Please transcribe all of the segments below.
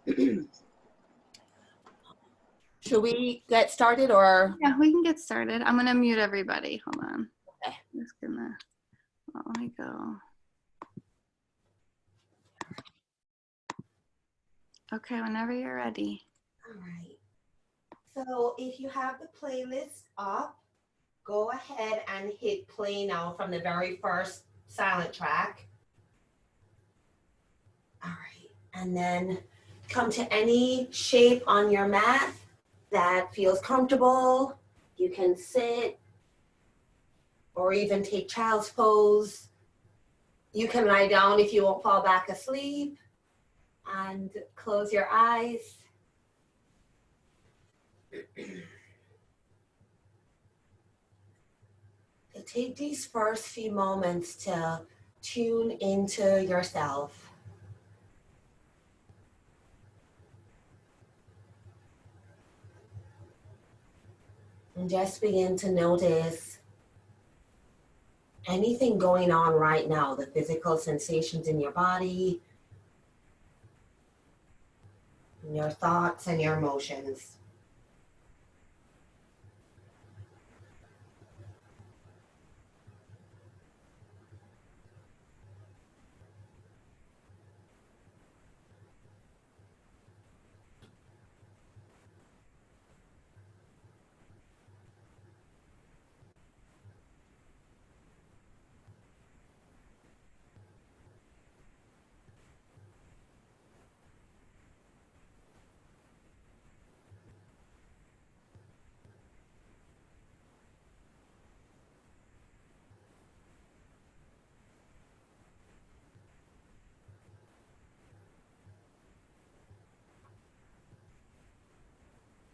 Should we get started or? Yeah, we can get started. I'm gonna mute everybody. Hold on. Okay. I'm just gonna, let me go. Okay, whenever you're ready. All right. So if you have the playlist up, go ahead and hit play now from the very first silent track. All right. And then come to any shape on your mat that feels comfortable. You can sit or even take child's pose. You can lie down if you won't fall back asleep and close your eyes. Take these first few moments to tune into yourself. And just begin to notice anything going on right now, the physical sensations in your body, your thoughts and your emotions.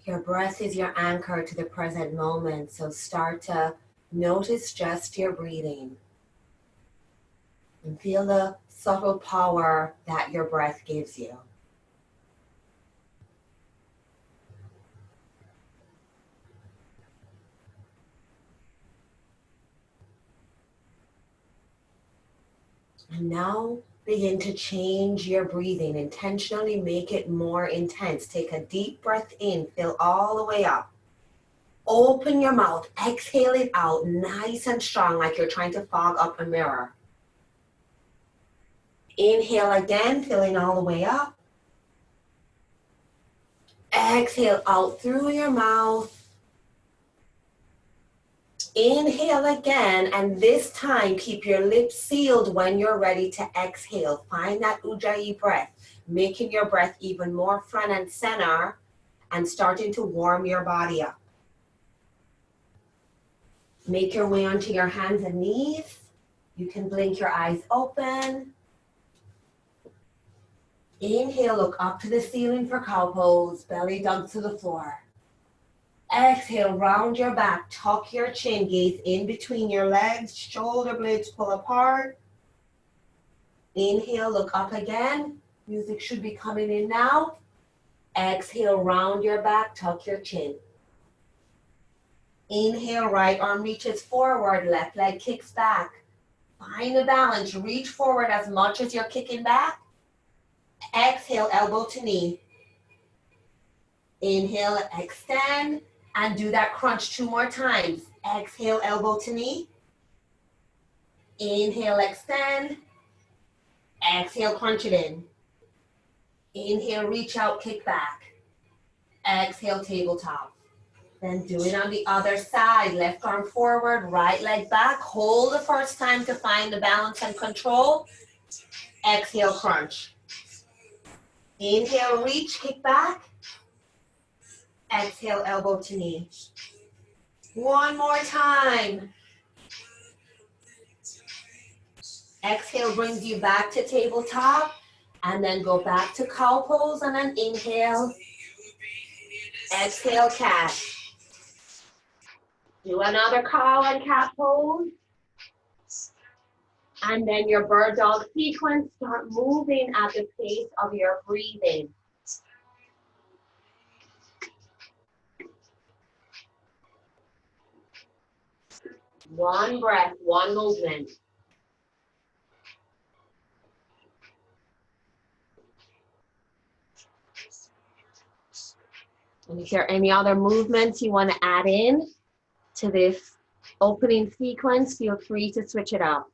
Your breath is your anchor to the present moment, so start to notice just your breathing and feel the subtle power that your breath gives you. And now begin to change your breathing. Intentionally make it more intense. Take a deep breath in, fill all the way up. Open your mouth, exhale it out nice and strong like you're trying to fog up a mirror. Inhale again, filling all the way up. Exhale out through your mouth. Inhale again, and this time keep your lips sealed when you're ready to exhale. Find that Ujjayi breath, making your breath even more front and center and starting to warm your body up. Make your way onto your hands and knees. You can blink your eyes open. Inhale, look up to the ceiling for cow pose, belly down to the floor. Exhale, round your back, tuck your chin, gaze in between your legs, shoulder blades pull apart. Inhale, look up again. Music should be coming in now. Exhale, round your back, tuck your chin. Inhale, right arm reaches forward, left leg kicks back. Find a balance, reach forward as much as you're kicking back. Exhale, elbow to knee. Inhale, extend, and do that crunch 2 more times. Exhale, elbow to knee. Inhale, extend. Exhale, crunch it in. Inhale, reach out, kick back. Exhale, tabletop. Then do it on the other side. Left arm forward, right leg back. Hold the first time to find the balance and control. Exhale, crunch. Inhale, reach, kick back. Exhale, elbow to knee. 1 more time. Exhale brings you back to tabletop, and then go back to cow pose, and then inhale. Exhale, cat. Do another cow and cat pose. And then your bird dog sequence, start moving at the pace of your breathing. One breath, one movement. And if there are any other movements you want to add in to this opening sequence, feel free to switch it up.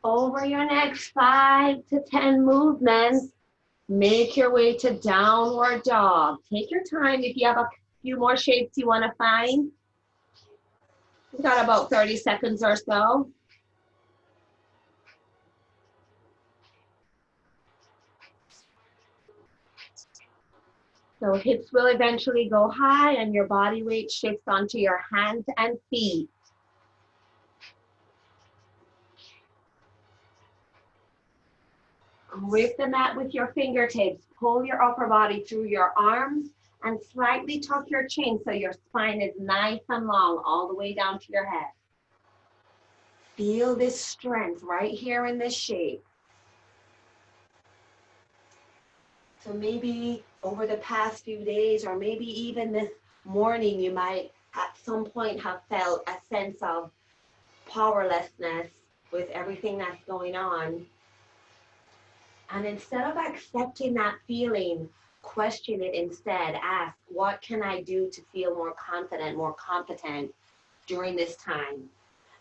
Over your next 5 to 10 movements, make your way to downward dog. Take your time if you have a few more shapes you want to find. We've got about 30 seconds or so. So hips will eventually go high and your body weight shifts onto your hands and feet. Grip the mat with your fingertips. Pull your upper body through your arms and slightly tuck your chin so your spine is nice and long all the way down to your head. Feel this strength right here in this shape. So maybe over the past few days or maybe even this morning, you might at some point have felt a sense of powerlessness with everything that's going on. And instead of accepting that feeling, question it instead. Ask, what can I do to feel more confident, more competent during this time?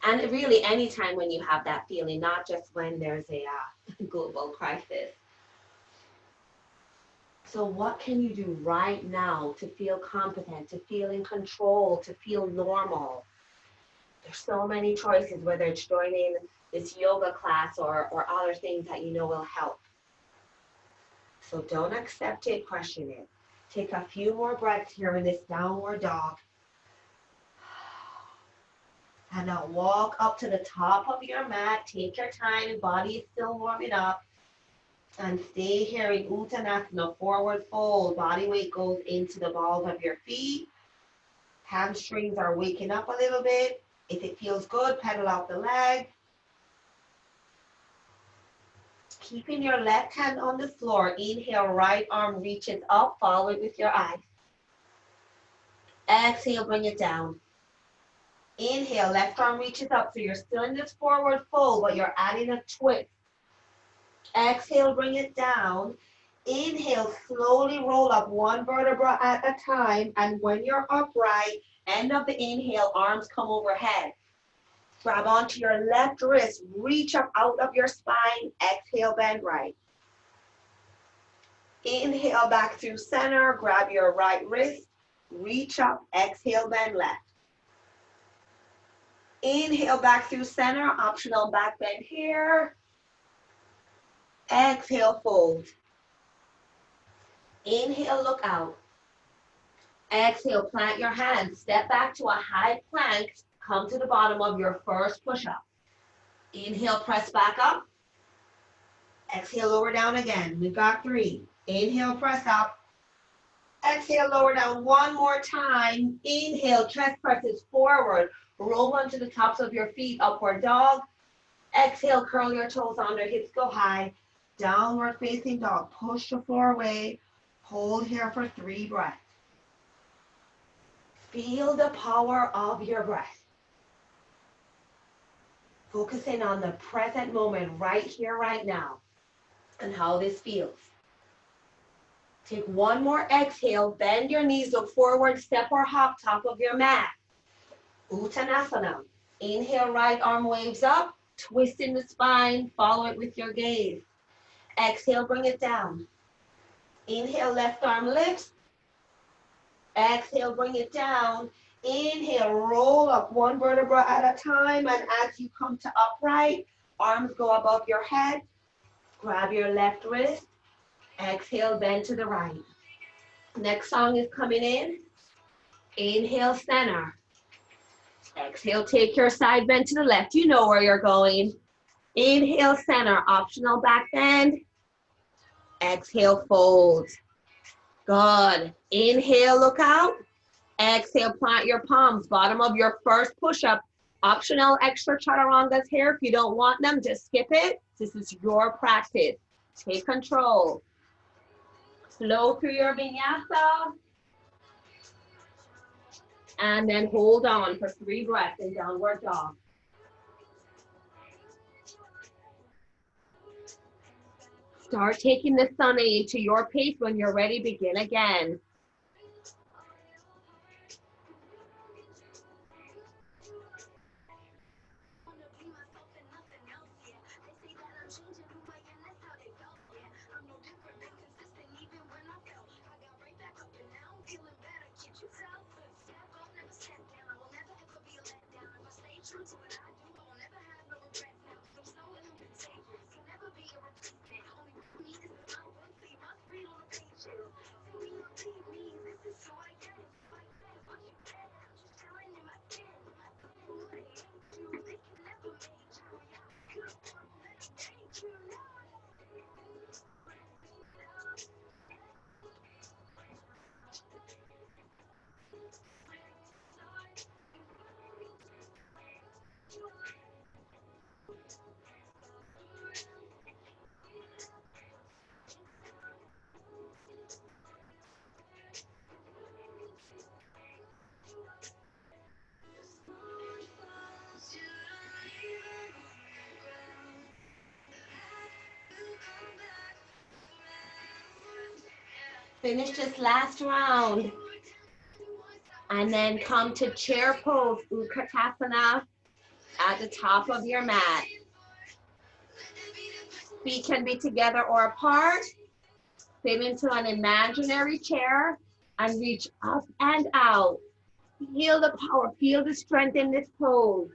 And really any time when you have that feeling, not just when there's a global crisis. So what can you do right now to feel competent, to feel in control, to feel normal? There's so many choices, whether it's joining this yoga class or other things that you know will help. So don't accept it, question it. Take a few more breaths here in this downward dog. And now walk up to the top of your mat. Take your time, body is still warming up. And stay here in Uttanasana, forward fold. Body weight goes into the balls of your feet. Hamstrings are waking up a little bit. If it feels good, pedal out the leg. Keeping your left hand on the floor. Inhale, right arm reaches up. Follow it with your eyes. Exhale, bring it down. Inhale, left arm reaches up. So you're still in this forward fold, but you're adding a twist. Exhale, bring it down. Inhale, slowly roll up one vertebra at a time. And when you're upright, end of the inhale, arms come overhead. Grab onto your left wrist, reach up out of your spine. Exhale, bend right. Inhale back through center, grab your right wrist, reach up, exhale, bend left. Inhale back through center, optional back bend here. Exhale, fold. Inhale, look out. Exhale, plant your hands. Step back to a high plank. Come to the bottom of your first push-up. Inhale, press back up. Exhale, lower down again. We've got 3. Inhale, press up. Exhale, lower down one more time. Inhale, chest presses forward. Roll onto the tops of your feet, upward dog. Exhale, curl your toes under, hips go high. Downward facing dog. Push the floor away. Hold here for 3 breaths. Feel the power of your breath. Focusing on the present moment right here, right now, and how this feels. Take one more exhale, bend your knees, look forward, step or hop, top of your mat. Uttanasana. Inhale, right arm waves up, twist in the spine, follow it with your gaze. Exhale, bring it down. Inhale, left arm lifts. Exhale, bring it down. Inhale, roll up one vertebra at a time, and as you come to upright, arms go above your head. Grab your left wrist. Exhale, bend to the right. Next song is coming in. Inhale, center. Exhale, take your side bend to the left. You know where you're going. Inhale, center, optional back bend. Exhale, fold. Good. Inhale, look out. Exhale, plant your palms. Bottom of your first push-up. Optional extra chaturangas here. If you don't want them, just skip it. This is your practice. Take control. Flow through your vinyasa. And then hold on for 3 breaths in downward dog. Start taking the sun aid to your pace. When you're ready, begin again. Finish this last round. And then come to chair pose, Utkatasana, at the top of your mat. Feet can be together or apart. Sit into an imaginary chair and reach up and out. Feel the power, feel the strength in this pose.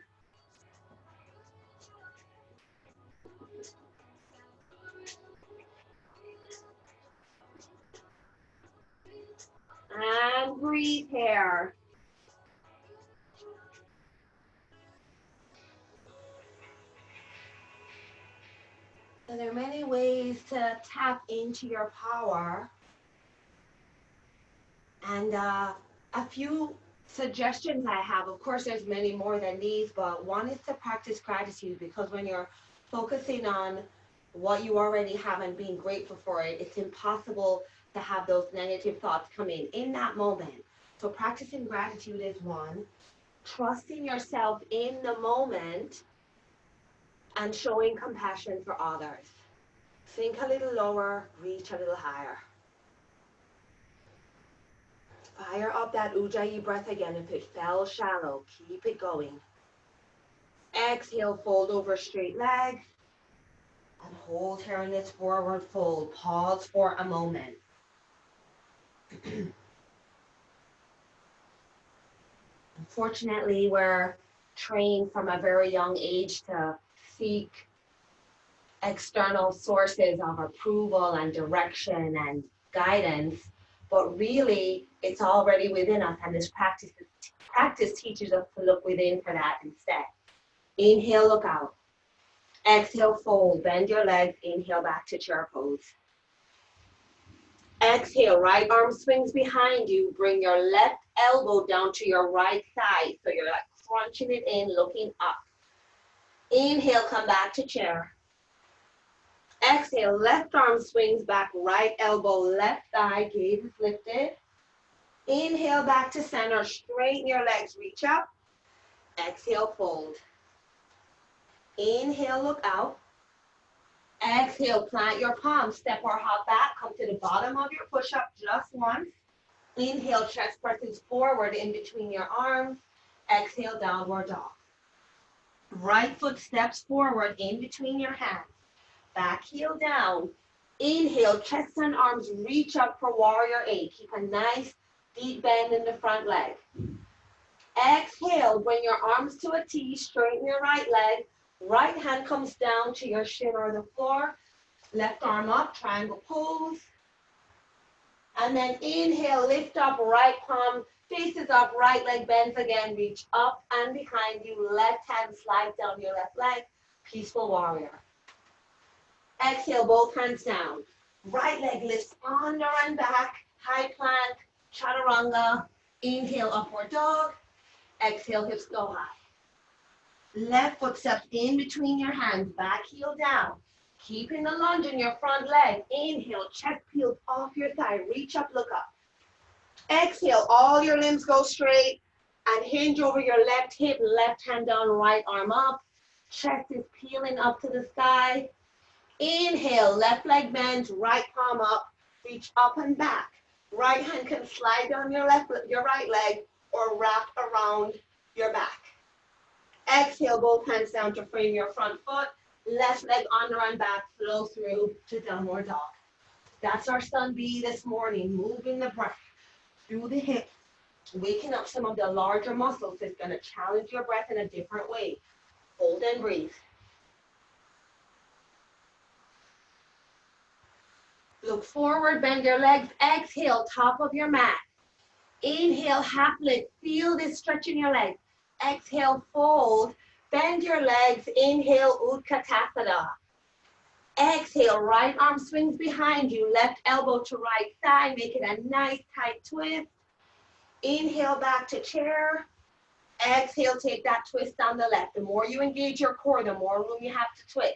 And breathe here. So there are many ways to tap into your power. And a few suggestions I have, of course there's many more than these, but one is to practice gratitude, because when you're focusing on what you already have and being grateful for it, it's impossible to have those negative thoughts come in that moment. So practicing gratitude is one. Trusting yourself in the moment and showing compassion for others. Sink a little lower, reach a little higher. Fire up that Ujjayi breath again. If it fell shallow, keep it going. Exhale, fold over straight leg. And hold here in this forward fold. Pause for a moment. Unfortunately, we're trained from a very young age to seek external sources of approval and direction and guidance, but really it's already within us, and this practice teaches us to look within for that instead. Inhale, look out. Exhale, fold, bend your legs, inhale back to chair pose. Exhale, right arm swings behind you, bring your left elbow down to your right side, so you're like crunching it in, looking up. Inhale, come back to chair. Exhale, left arm swings back, right elbow, left thigh, gaze is lifted. Inhale, back to center, straighten your legs, reach up. Exhale, fold. Inhale, look out. Exhale, plant your palms, step or hop back, come to the bottom of your push-up just once. Inhale, chest presses forward in between your arms. Exhale, downward dog. Right foot steps forward in between your hands. Back heel down. Inhale, chest and arms reach up for warrior 8. Keep a nice deep bend in the front leg. Exhale, bring your arms to a T, straighten your right leg. Right hand comes down to your shin or the floor. Left arm up, triangle pose. And then inhale, lift up, right palm faces up, right leg bends again, reach up and behind you. Left hand slides down your left leg, peaceful warrior. Exhale, both hands down. Right leg lifts under and back, high plank, chaturanga. Inhale, upward dog. Exhale, hips go high. Left foot steps in between your hands, back heel down. Keeping the lunge in your front leg. Inhale, chest peels off your thigh. Reach up, look up. Exhale, all your limbs go straight and hinge over your left hip, left hand down, right arm up. Chest is peeling up to the sky. Inhale, left leg bends, right palm up, reach up and back. Right hand can slide down your right leg or wrap around your back. Exhale, both hands down to frame your front foot. Left leg under and back, flow through to downward dog. That's our sun B this morning, moving the breath through the hips, waking up some of the larger muscles. It's going to challenge your breath in a different way. Hold and breathe. Look forward, bend your legs. Exhale, top of your mat. Inhale, half lift. Feel this stretch in your legs. Exhale, fold. Bend your legs. Inhale, Utkatasana. Exhale, right arm swings behind you. Left elbow to right side. Make it a nice tight twist. Inhale, back to chair. Exhale, take that twist on the left. The more you engage your core, the more room you have to twist.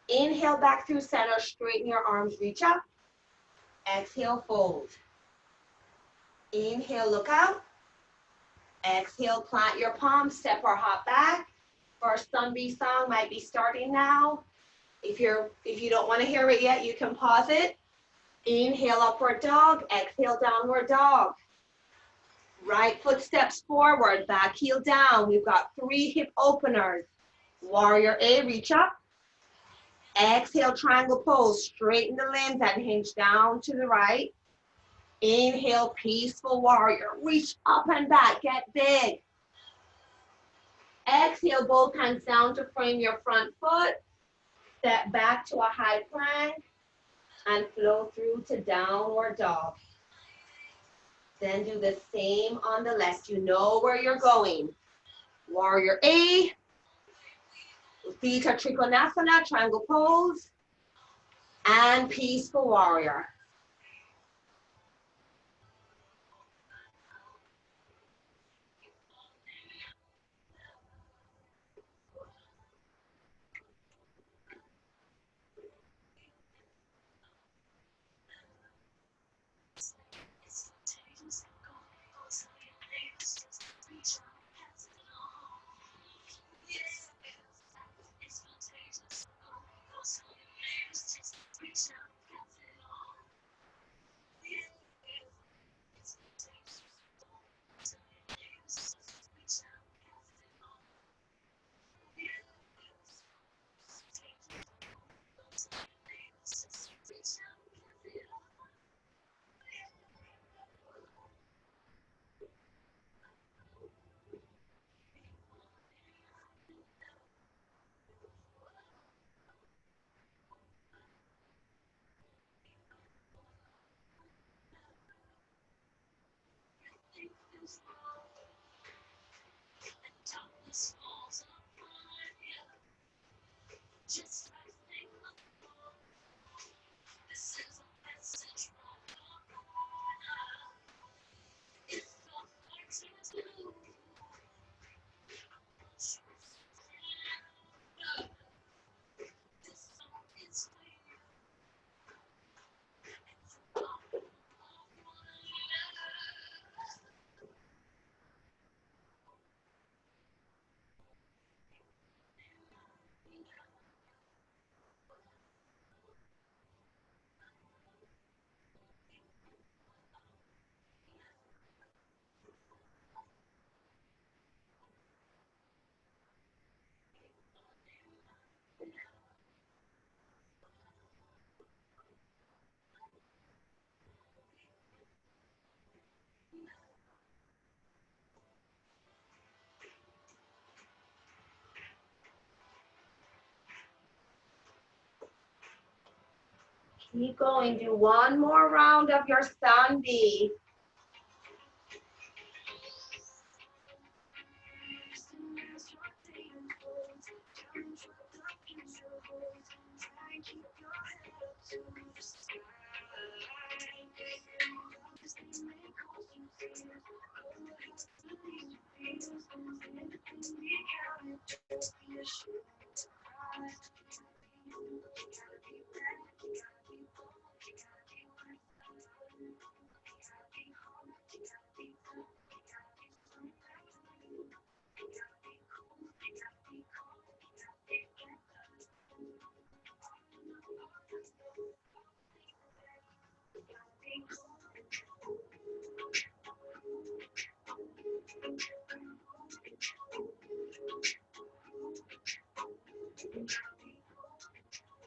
Inhale, back through center. Straighten your arms, reach up. Exhale, fold. Inhale, look out. Exhale, plant your palms, step or hop back. First Sun B song might be starting now. If you don't want to hear it yet, you can pause it. Inhale, upward dog. Exhale, downward dog. Right foot steps forward, back heel down. We've got 3 hip openers. Warrior A, reach up. Exhale, triangle pose. Straighten the limbs and hinge down to the right. Inhale, peaceful warrior. Reach up and back, get big. Exhale, both hands down to frame your front foot. Step back to a high plank and flow through to downward dog. Then do the same on the left. You know where you're going. Warrior A. Theta Trikonasana, triangle pose. And peaceful warrior. Keep going. Do one more round of your Sun B.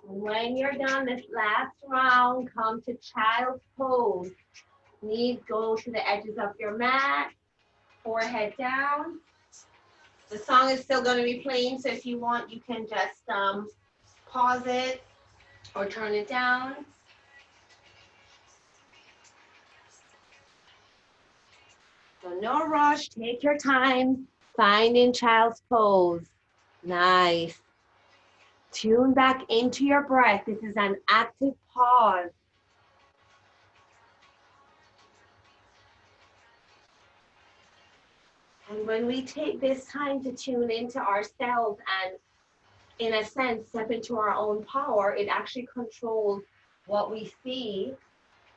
When you're done this last round, come to child's pose. Knees go to the edges of your mat, forehead down. The song is still going to be playing, so if you want, you can just pause it or turn it down. So no rush, take your time, finding child's pose. Nice. Tune back into your breath. This is an active pause. And when we take this time to tune into ourselves and, in a sense, step into our own power, it actually controls what we see,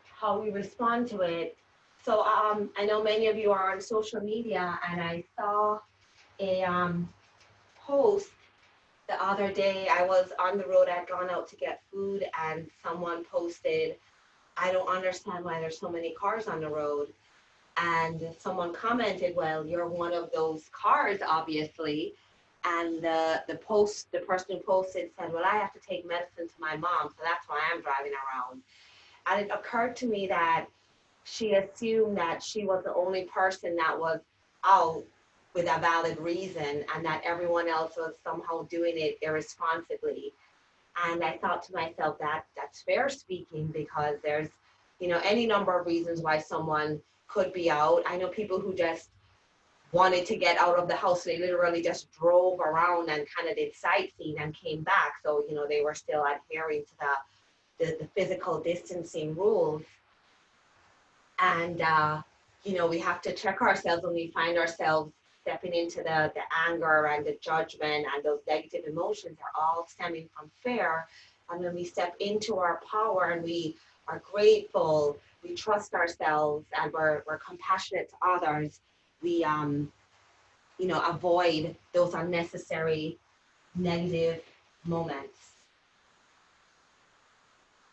how we respond to it. So I know many of you are on social media, and I saw a post the other day. I was on the road, I'd gone out to get food, and someone posted, "I don't understand why there's so many cars on the road." And someone commented, "Well, you're one of those cars, obviously." And the person who posted said, "Well, I have to take medicine to my mom, so that's why I'm driving around." And it occurred to me that she assumed that she was the only person that was out with a valid reason, and that everyone else was somehow doing it irresponsibly. And I thought to myself, that's fair speaking, because there's, any number of reasons why someone could be out. I know people who just wanted to get out of the house. They literally just drove around and kind of did sightseeing and came back. So, they were still adhering to the physical distancing rules. And, we have to check ourselves when we find ourselves stepping into the anger and the judgment, and those negative emotions are all stemming from fear. And when we step into our power and we are grateful, we trust ourselves, and we're compassionate to others, we avoid those unnecessary negative moments.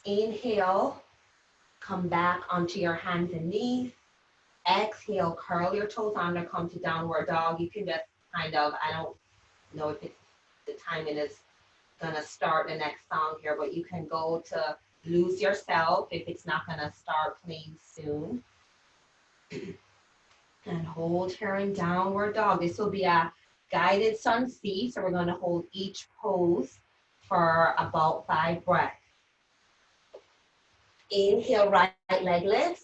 Inhale, come back onto your hands and knees. Exhale, curl your toes under, come to downward dog. You can just I don't know if the timing is gonna start the next song here, but you can go to lose yourself if it's not gonna start playing soon. And hold here in downward dog. This will be a guided sun C, so we're gonna hold each pose for about 5 breaths. Inhale, right leg lifts.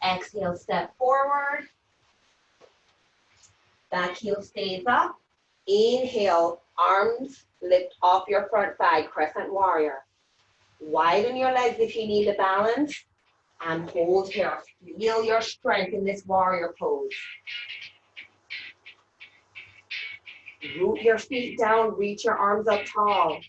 Exhale, step forward. Back heel stays up. Inhale, arms lift off your front thigh, crescent warrior. Widen your legs if you need the balance, and hold here. Feel your strength in this warrior pose. Root your feet down, reach your arms up tall.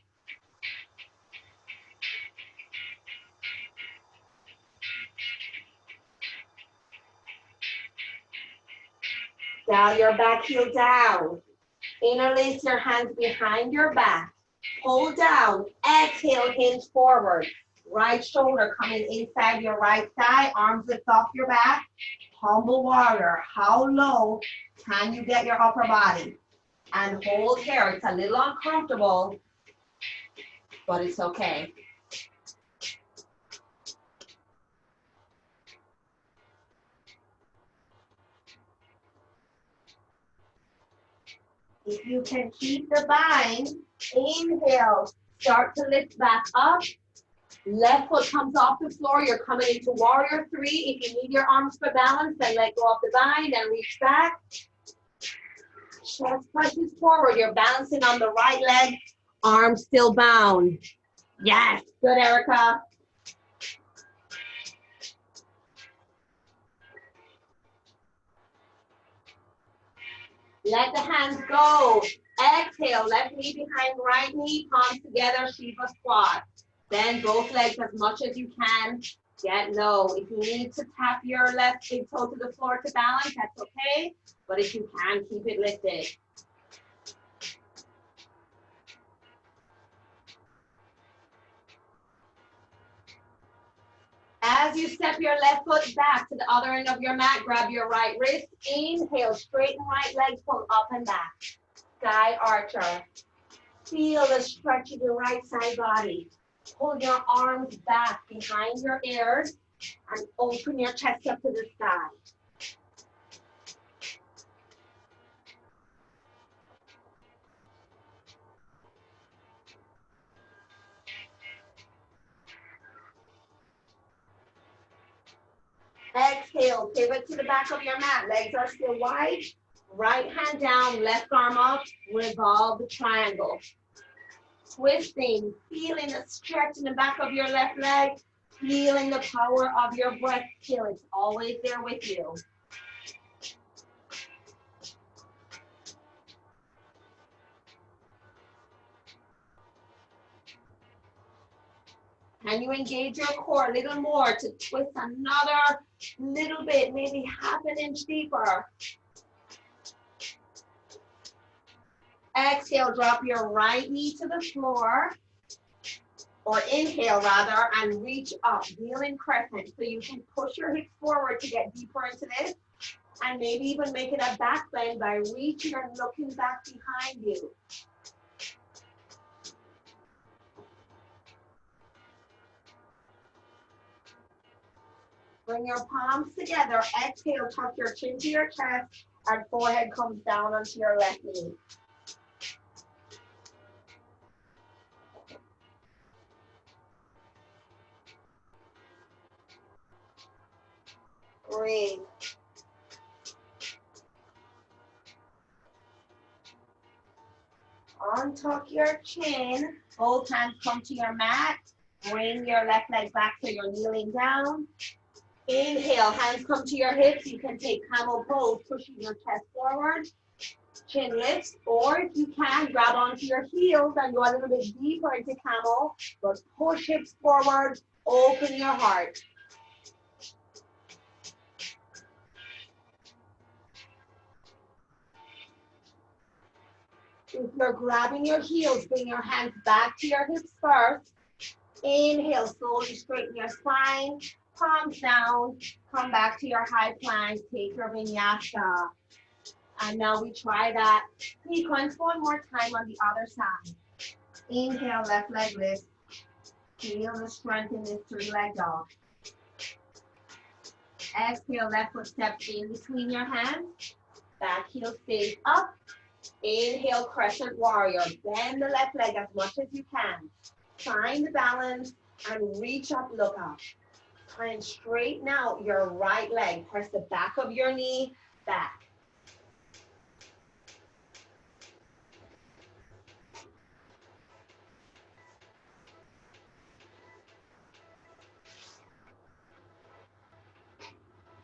Dial your back heel down. Interlace your hands behind your back. Pull down. Exhale, hinge forward. Right shoulder coming inside your right thigh. Arms lift off your back. Humble warrior. How low can you get your upper body? And hold here. It's a little uncomfortable, but it's okay. If you can keep the bind, inhale, start to lift back up. Left foot comes off the floor. You're coming into warrior 3. If you need your arms for balance, then let go of the bind and reach back. Chest presses forward. You're balancing on the right leg. Arms still bound. Yes, good, Erica. Let the hands go. Exhale, left knee behind right knee, palms together, Shiva squat. Bend both legs as much as you can. Get low. If you need to tap your left big toe to the floor to balance, that's okay. But if you can, keep it lifted. As you step your left foot back to the other end of your mat, grab your right wrist. Inhale, straighten right leg, pull up and back. Sky archer. Feel the stretch of your right side body. Pull your arms back behind your ears and open your chest up to the sky. Exhale, pivot to the back of your mat. Legs are still wide. Right hand down, left arm up. Revolve the triangle. Twisting, feeling the stretch in the back of your left leg. Feeling the power of your breath till it's always there with you. Can you engage your core a little more to twist another little bit, maybe half an inch deeper? Exhale, drop your right knee to the floor, or inhale rather, and reach up, kneeling crescent. So you can push your hips forward to get deeper into this, and maybe even make it a back bend by reaching and looking back behind you. Bring your palms together. Exhale, tuck your chin to your chest, and forehead comes down onto your left knee. Breathe. Untuck your chin. Both hands come to your mat. Bring your left leg back so you're kneeling down. Inhale, hands come to your hips. You can take camel pose, pushing your chest forward. Chin lifts, or if you can, grab onto your heels and go a little bit deeper into camel, but push hips forward, open your heart. If you're grabbing your heels, bring your hands back to your hips first. Inhale, slowly straighten your spine, palms down, come back to your high plank, take your vinyasa. And now we try that sequence one more time on the other side. Inhale, left leg lift. Feel the strength in this three-leg dog. Exhale, left foot steps in between your hands. Back heel stays up. Inhale, crescent warrior. Bend the left leg as much as you can. Find the balance and reach up, look up. Try and straighten out your right leg. Press the back of your knee back.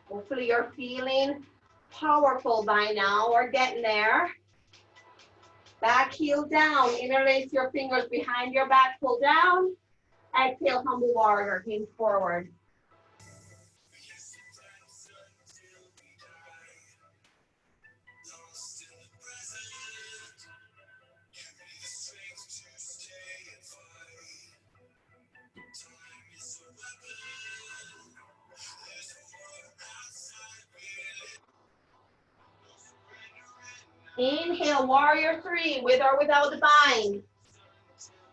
Hopefully you're feeling powerful by now or getting there. Back heel down, interlace your fingers behind your back, pull down. Exhale, humble warrior, hinge forward. Inhale, warrior three, with or without the bind.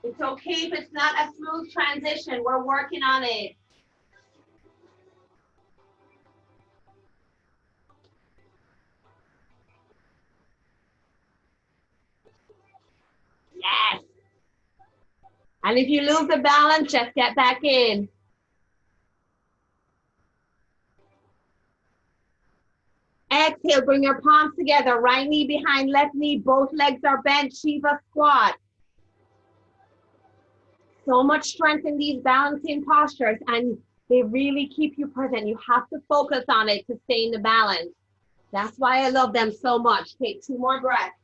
It's okay if it's not a smooth transition. We're working on it. Yes. And if you lose the balance, just get back in. Exhale, bring your palms together. Right knee behind left knee. Both legs are bent. Shiva squat. So much strength in these balancing postures, and they really keep you present. You have to focus on it to stay in the balance. That's why I love them so much. Take 2 more breaths.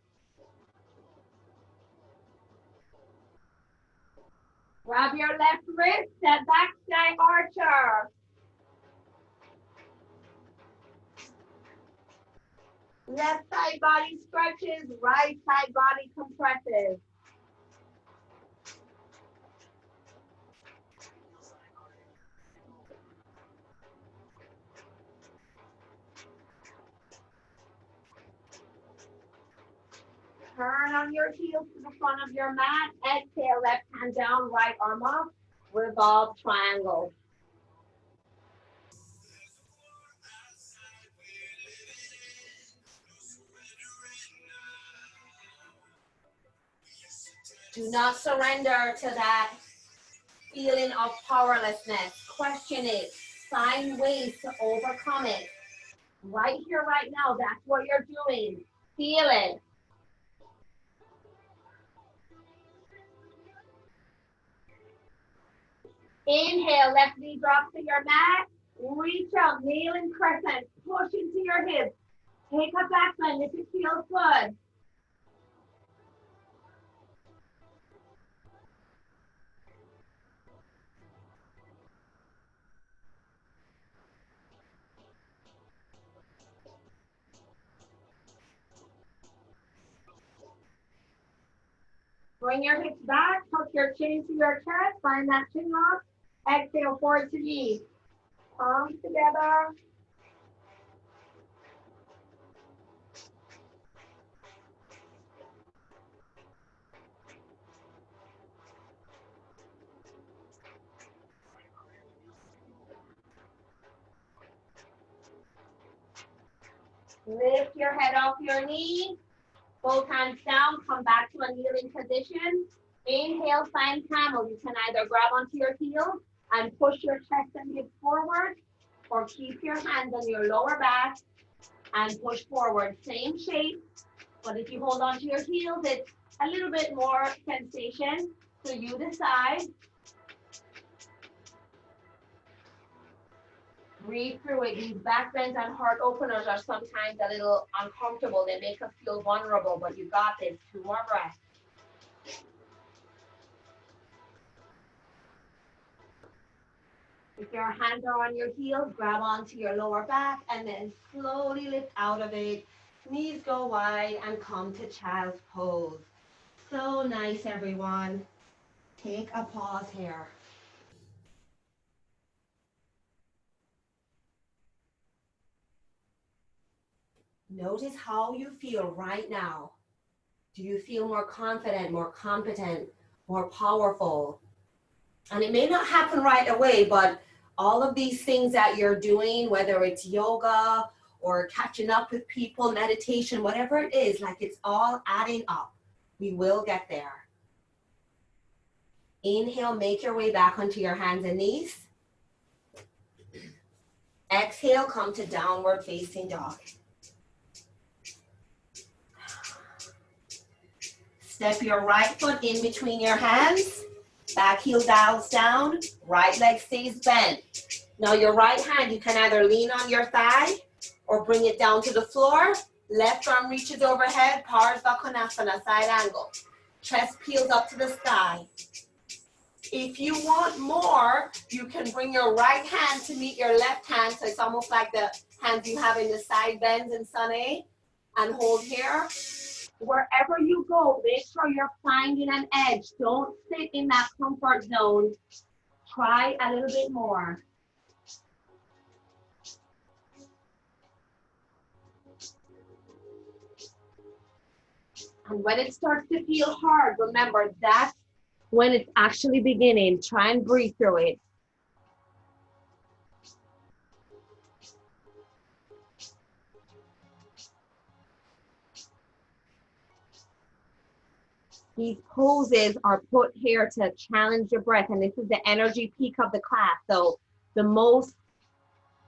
Grab your left wrist, step back, sky archer. Left side body stretches, right side body compresses. Turn on your heels to the front of your mat. Exhale, left hand down, right arm up. Revolve triangle. Do not surrender to that feeling of powerlessness. Question it. Find ways to overcome it. Right here, right now, that's what you're doing. Feel it. Inhale, left knee drops to your mat. Reach out, kneeling crescent. Push into your hips. Take a back bend if it feels good. Bring your hips back, tuck your chin to your chest, find that chin lock. Exhale, forward to knees. Palms together. Lift your head off your knee. Both hands down, come back to a kneeling position. Inhale, find camel. You can either grab onto your heels and push your chest and hips forward, or keep your hands on your lower back and push forward. Same shape, but if you hold onto your heels, it's a little bit more sensation. So you decide. Breathe through it. These back bends and heart openers are sometimes a little uncomfortable. They make us feel vulnerable, but you got this. 2 more breaths. If your hands are on your heels, grab onto your lower back and then slowly lift out of it. Knees go wide and come to child's pose. So nice, everyone. Take a pause here. Notice how you feel right now. Do you feel more confident, more competent, more powerful? And it may not happen right away, but all of these things that you're doing, whether it's yoga or catching up with people, meditation, whatever it is, like it's all adding up. We will get there. Inhale, make your way back onto your hands and knees. Exhale, come to downward facing dog. Step your right foot in between your hands. Back heel dials down. Right leg stays bent. Now your right hand, you can either lean on your thigh or bring it down to the floor. Left arm reaches overhead. Parsva Konasana, side angle. Chest peels up to the sky. If you want more, you can bring your right hand to meet your left hand. So it's almost like the hands you have in the side bends in Sun A. And hold here. Wherever you go, make sure you're finding an edge. Don't sit in that comfort zone. Try a little bit more. And when it starts to feel hard, remember that's when it's actually beginning. Try and breathe through it. These poses are put here to challenge your breath, and this is the energy peak of the class. So the most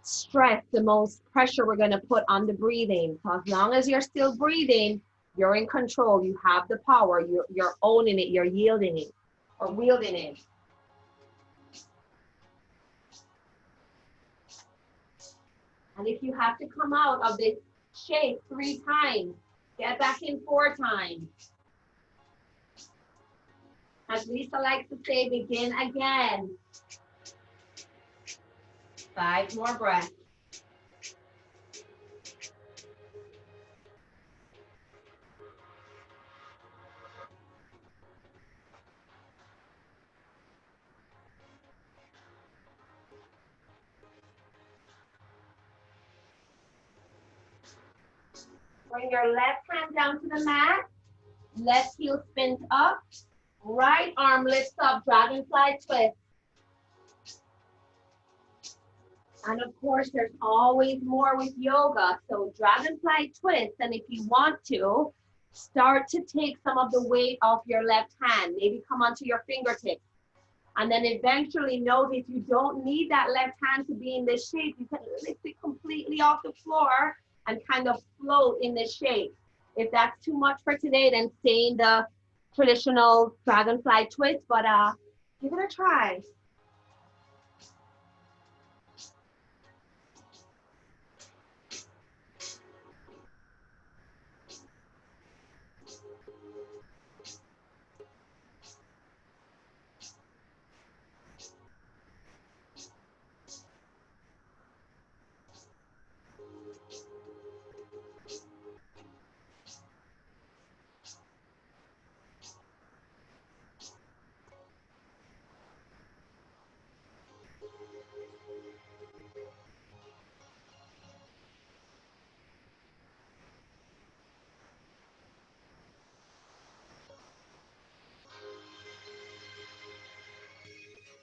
stress, the most pressure we're going to put on the breathing. So as long as you're still breathing, you're in control. You have the power. You're owning it. You're yielding it or wielding it. And if you have to come out of this shape 3 times, get back in 4 times. And as Lisa likes to say, begin again. 5 more breaths. Bring your left hand down to the mat. Left heel spins up. Right arm lifts up, dragonfly twist. And of course, there's always more with yoga. So dragonfly twist, and if you want to, start to take some of the weight off your left hand. Maybe come onto your fingertips. And then eventually notice you don't need that left hand to be in this shape. You can lift it completely off the floor and kind of float in this shape. If that's too much for today, then stay in the traditional dragonfly twist, but give it a try.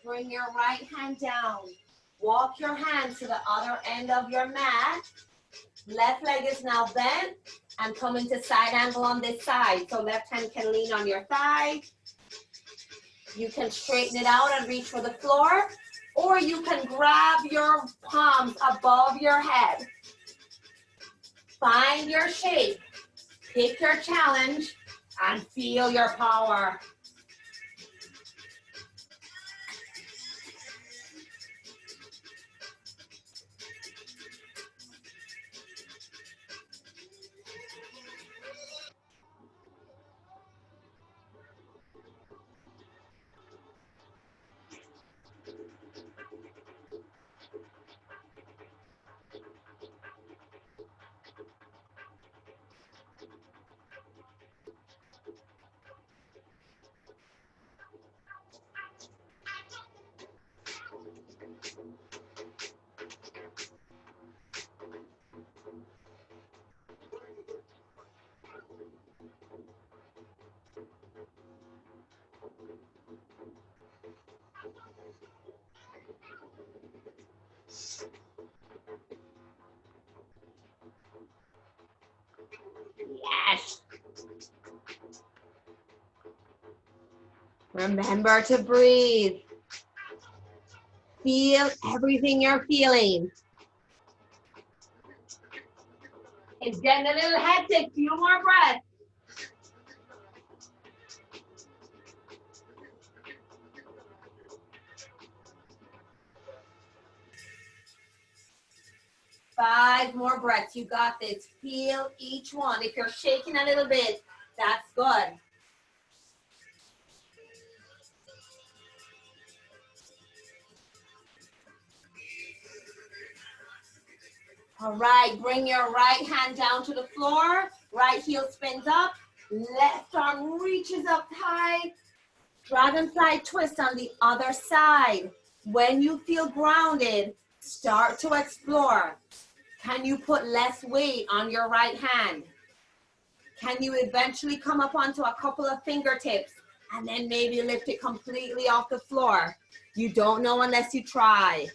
Bring your right hand down. Walk your hands to the other end of your mat. Left leg is now bent and come into side angle on this side. So left hand can lean on your thigh. You can straighten it out and reach for the floor, or you can grab your palms above your head. Find your shape, pick your challenge, and feel your power. Yes. Remember to breathe. Feel everything you're feeling. It's getting a little hectic. Few more breaths. Five more breaths. You got this. Feel each one. If you're shaking a little bit, that's good. All right, bring your right hand down to the floor. Right heel spins up. Left arm reaches up high. Dragonfly twist on the other side. When you feel grounded, start to explore. Can you put less weight on your right hand? Can you eventually come up onto a couple of fingertips and then maybe lift it completely off the floor? You don't know unless you try.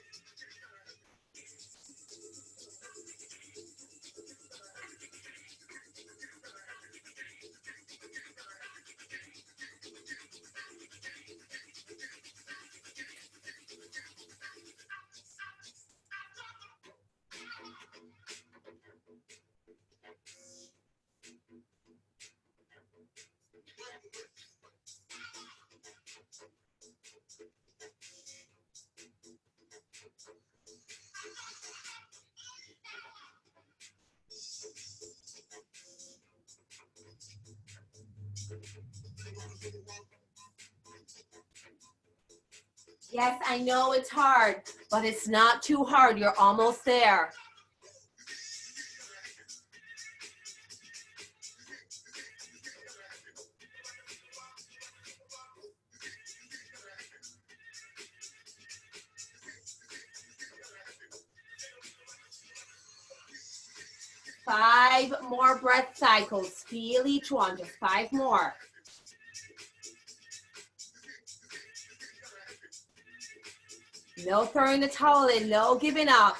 Yes, I know it's hard, but it's not too hard. You're almost there. Five more breath cycles. Feel each one, just 5 more. No throwing the towel in, no giving up.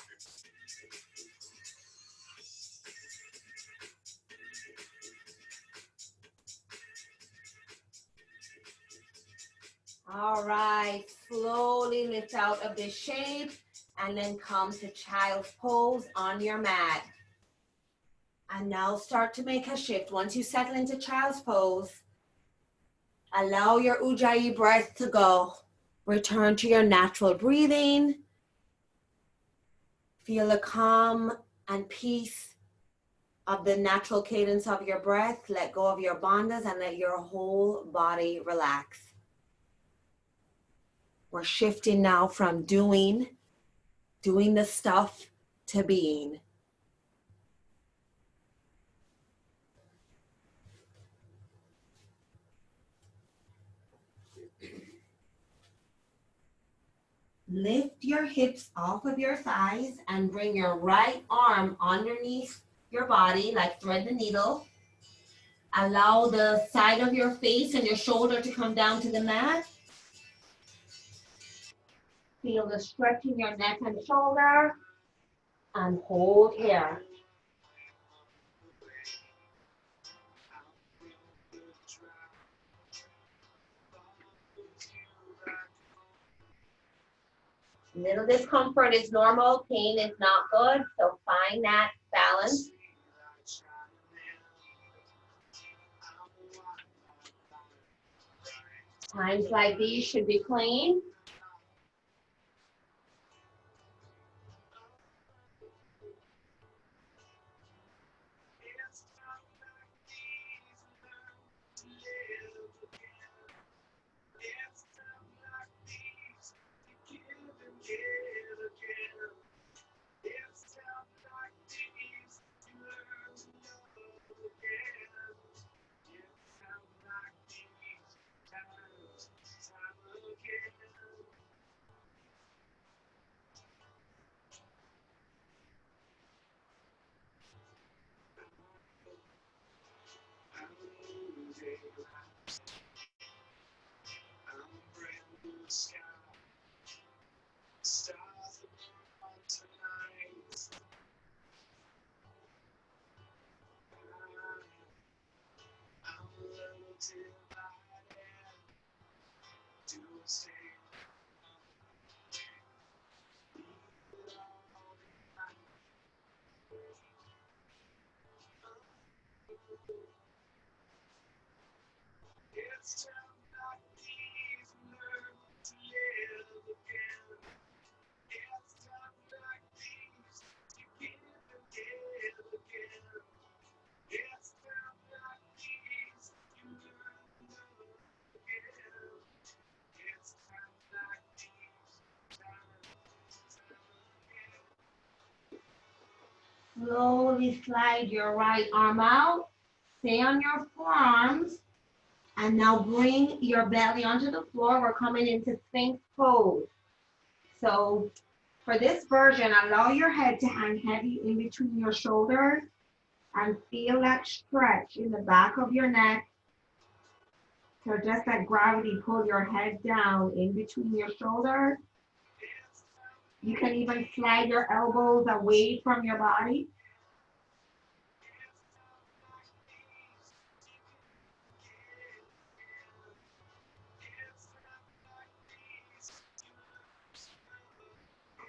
All right, slowly lift out of this shape and then come to child's pose on your mat. And now start to make a shift. Once you settle into child's pose, allow your Ujjayi breath to go. Return to your natural breathing. Feel the calm and peace of the natural cadence of your breath. Let go of your bandhas and let your whole body relax. We're shifting now from doing the stuff, to being. Lift your hips off of your thighs and bring your right arm underneath your body, like thread the needle. Allow the side of your face and your shoulder to come down to the mat. Feel the stretch in your neck and shoulder, and hold here. Little discomfort is normal, pain is not good, so find that balance. Times like these should be clean. Slowly slide your right arm out. Stay on your forearms. And now bring your belly onto the floor. We're coming into Sphinx pose. So for this version, allow your head to hang heavy in between your shoulders and feel that stretch in the back of your neck. So just let gravity pull your head down in between your shoulders. You can even slide your elbows away from your body.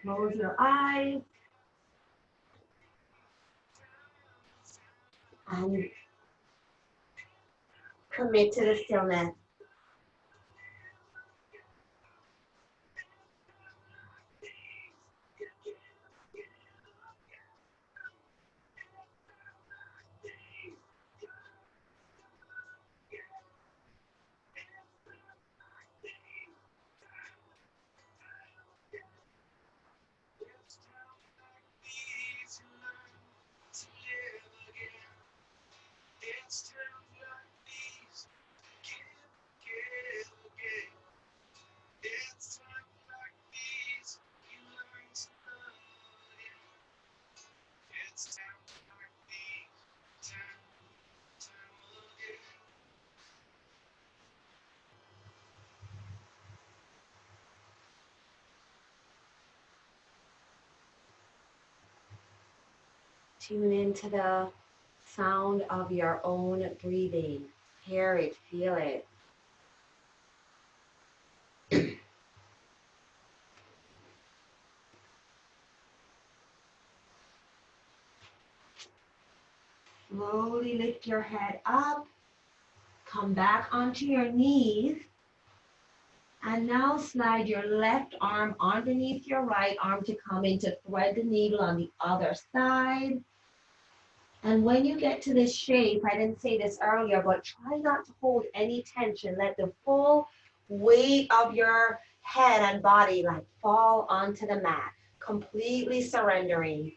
Close your eyes. And commit to the stillness. Tune into the sound of your own breathing. Hear it, feel it. Slowly lift your head up. Come back onto your knees. And now slide your left arm underneath your right arm to come in to thread the needle on the other side. And when you get to this shape, I didn't say this earlier, but try not to hold any tension. Let the full weight of your head and body like fall onto the mat, completely surrendering.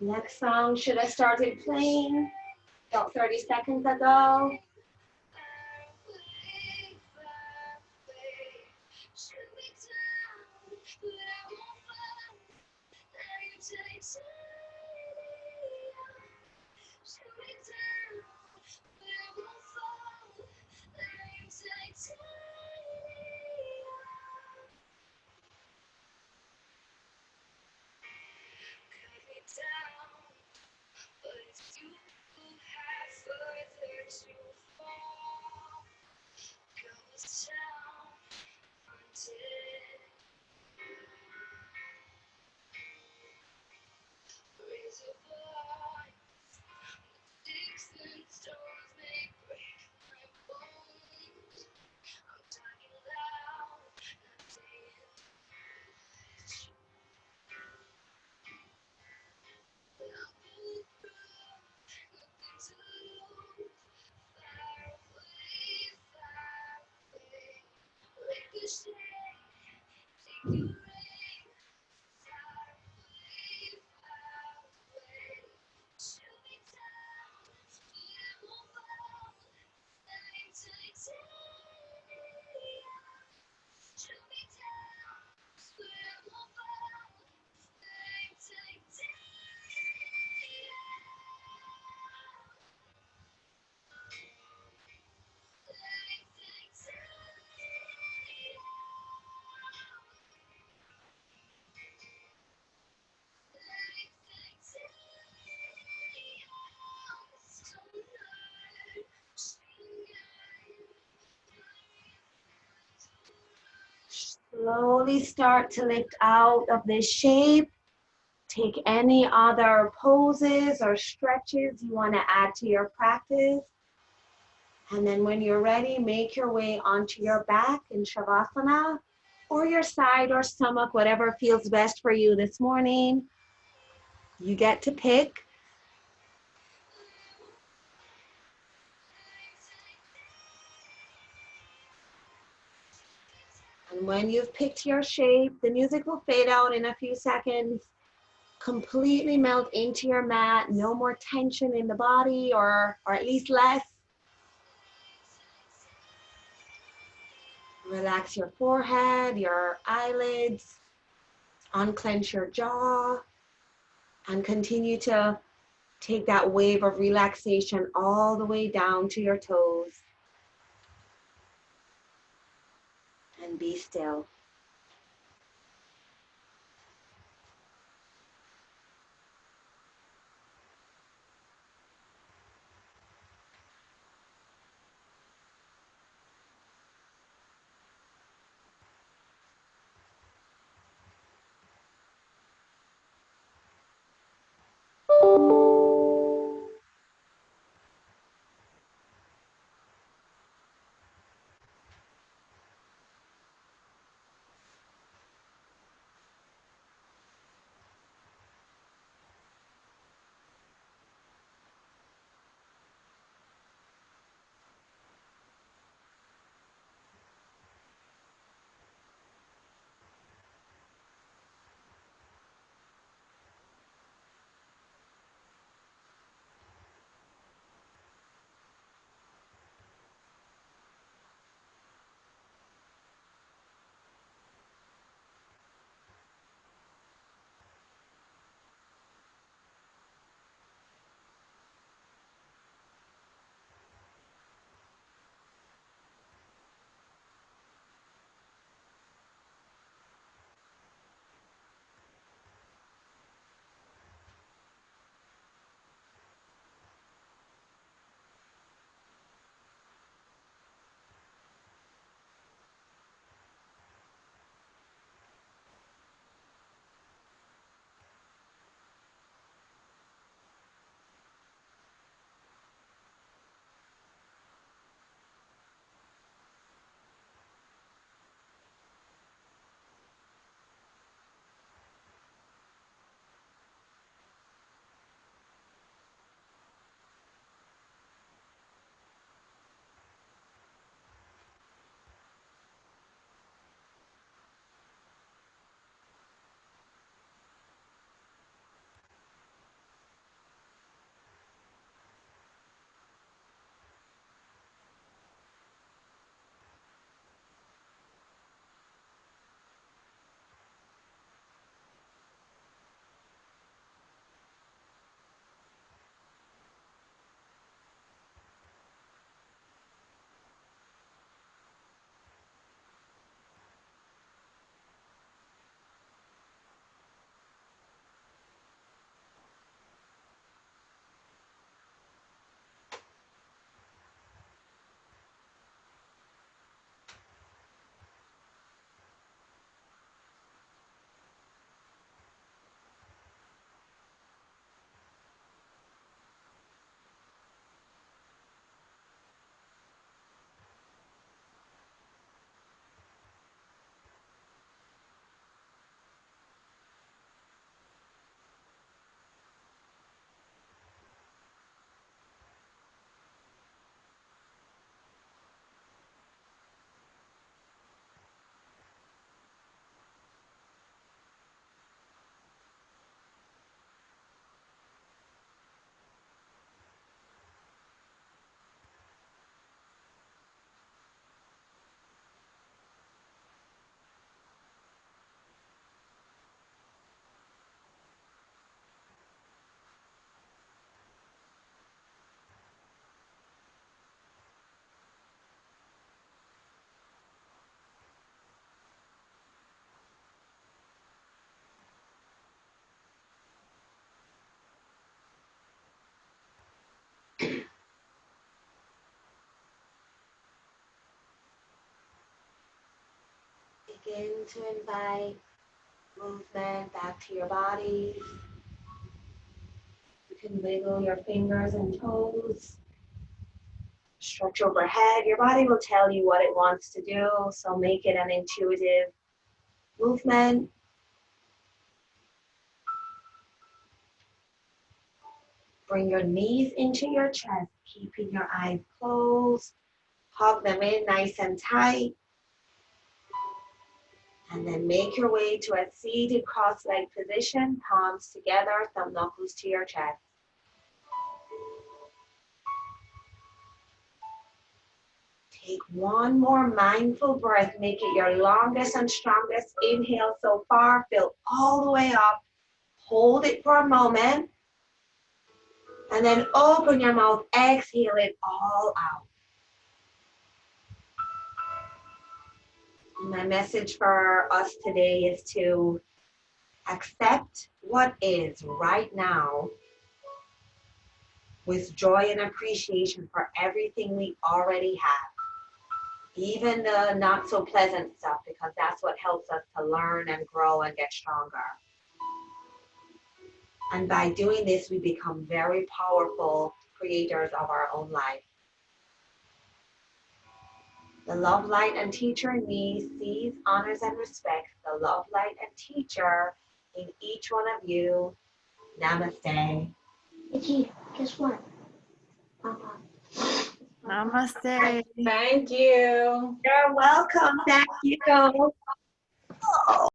Next song should have started playing about 30 seconds ago. Slowly start to lift out of this shape. Take any other poses or stretches you want to add to your practice. And then when you're ready, make your way onto your back in Shavasana or your side or stomach, whatever feels best for you this morning. You get to pick. And when you've picked your shape, the music will fade out in a few seconds. Completely melt into your mat. No more tension in the body, or at least less. Relax your forehead, your eyelids. Unclench your jaw. And continue to take that wave of relaxation all the way down to your toes. And be still. Begin to invite movement back to your bodies. You can wiggle your fingers and toes. Stretch overhead. Your body will tell you what it wants to do, so make it an intuitive movement. Bring your knees into your chest, keeping your eyes closed. Hug them in nice and tight. And then make your way to a seated cross-leg position, palms together, thumb knuckles to your chest. Take one more mindful breath. Make it your longest and strongest inhale so far. Fill all the way up. Hold it for a moment. And then open your mouth. Exhale it all out. My message for us today is to accept what is right now with joy and appreciation for everything we already have. Even the not so pleasant stuff, because that's what helps us to learn and grow and get stronger. And by doing this, we become very powerful creators of our own life. The love, light, and teacher in me sees, honors, and respects the love, light, and teacher in each one of you. Namaste. Itchy, guess what? Namaste. Thank you. You're welcome. Thank you.